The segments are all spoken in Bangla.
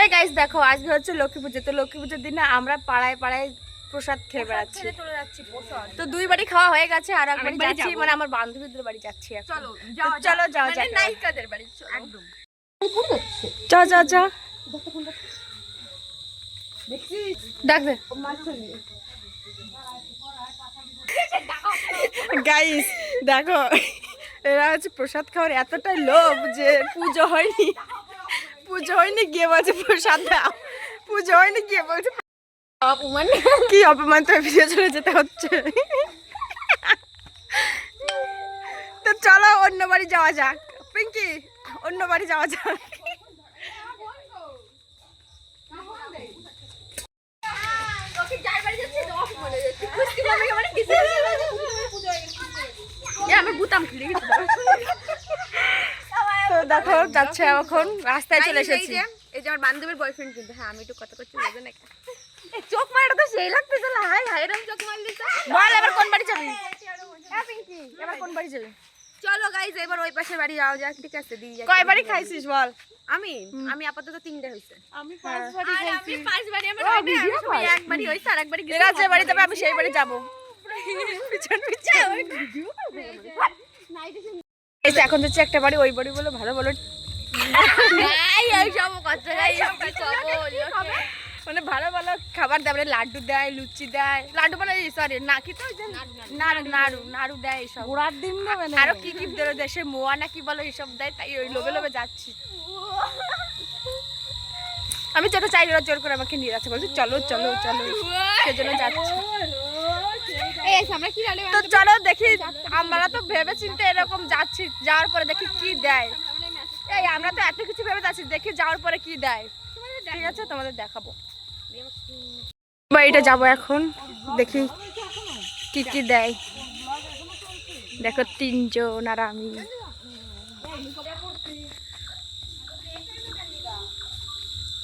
হে গাইস দেখো আজকে হচ্ছে লক্ষ্মী পুজো। তো লক্ষ্মী পুজোর দিনে আমরা পাড়ায় পাড়ায় প্রসাদ খেয়ে বেড়াচ্ছি। তো দুই বাড়ি খাওয়া হয়ে গেছে, আর একবারই যাচ্ছি, মানে আমার বান্ধবীদের বাড়ি যাচ্ছি। চলো চলো যাওয়া যাক, নায়িকাদের বাড়ি একদম। চ চ চ ডাক দে গাইস দেখো, এরা হচ্ছে প্রসাদ খাওয়ার এতটাই লোভ যে পুজো হয়নি গিয়ে বলছে প্রসাদ দাও, পুজো হয়নি গিয়ে বলছে অপমান। কি অপমান, তো ভিডিও চলে যেতে হচ্ছে। তো চলো অন্য বাড়ি যাওয়া যাক, পিঙ্কি অন্য বাড়ি যাওয়া যাক। তো দেখো যাচ্ছে এখন, রাস্তায় চলে এসেছি। এই যে আমার বান্ধবীর বয়ফ্রেন্ড, কিন্তু হ্যাঁ আমি একটু কথা করছি, বুঝো না চোখ মারাটা তো সেই লাগতেছে না। হাই হাই এরকম চোখ মার দিছে। বল এবার কোন বাড়ি যাবি? হ্যাঁ পিঙ্কি এবার কোন বাড়ি যাবি? চলো গাইজ এবার ওই পাশের বাড়ি যাওয়া যাক, ঠিক আছে? দিয়ে যাই। কয় বাড়ি খাইছিস বল? আমি আপাতত 3টা হইছে। আমি 5 বাড়ি খাইছি। আমি 5 বাড়ি, আমার হয় না, আমি সবাই এক বাড়ি হইছে, আর এক বাড়ি গেছে। এরা যে বাড়ি যাবে আমি সেই বাড়ি যাব। পিছন পিছন এই যে এখন যাচ্ছে একটা বাড়ি, ওই বাড়ি বলে ভালো বলো। এই সব কথা গাই মানে ভালো ভালো খাবার দেয়, মানে লাড্ডু দেয়, লুচি দেয়, লাড্ডু মানে সরি না কি তো নাড়ু নাড়ু নাড়ু দেয় এইসব, ঘোড়ার ডিম দেবে না, আরো কি কি দেয় সে মোয়া না কি বলো এইসব দেয়। তাই ওই লোভে লোভে যাচ্ছি। আমি যেতে চাই ওরা জোর করে আমাকে নিয়ে যাচ্ছে, বলছি চলো চলো চলো, সেজন্য যাচ্ছি। তো চলো দেখি, আমরা তো ভেবে চিন্তে এরকম যাচ্ছি, যাওয়ার পরে দেখি কি দেয়। এই আমরা তো এত কিছু ভেবে যাচ্ছি, দেখি যাওয়ার পরে কি দেয়। ঠিক আছে তোমাদের দেখাবো। বাড়িটা যাবো এখন, দেখি কি কি দেয়। দেখো 3 জন আর আমি।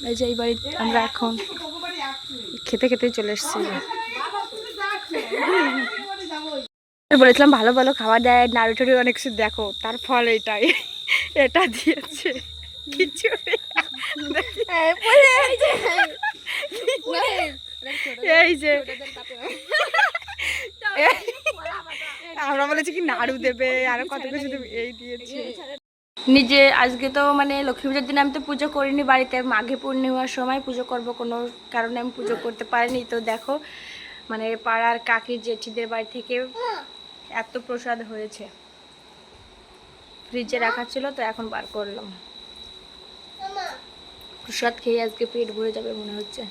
এই যে এই বাড়িতে আমরা এখন খেতে খেতে চলে এসেছি। বলেছিলাম ভালো ভালো খাবার দেয়, নাড়ু টাড়ু অনেক কিছু, দেখো তার ফল এটাই, এটা দিয়েছে কিছু। এই যে আমরা বলেছি কি নাড়ু দেবে, আরো কত কিছু দেবে, এই দিয়েছে। নিজে আজকে তো মানে লক্ষ্মী পুজোর দিন আমি তো পুজো করিনি বাড়িতে, মাঘে পূর্ণিমার সময় পুজো করব, কোনো কারণে আমি পুজো করতে পারিনি। তো দেখো মানে পাড়ার কাকির জেঠিদের বাড়ি থেকে এত প্রসাদ হয়েছে, ফ্রিজে রাখা ছিল, তো এখন বার করলাম। প্রসাদ খেয়ে আজকে পেট ভরে যাবে মনে হচ্ছে।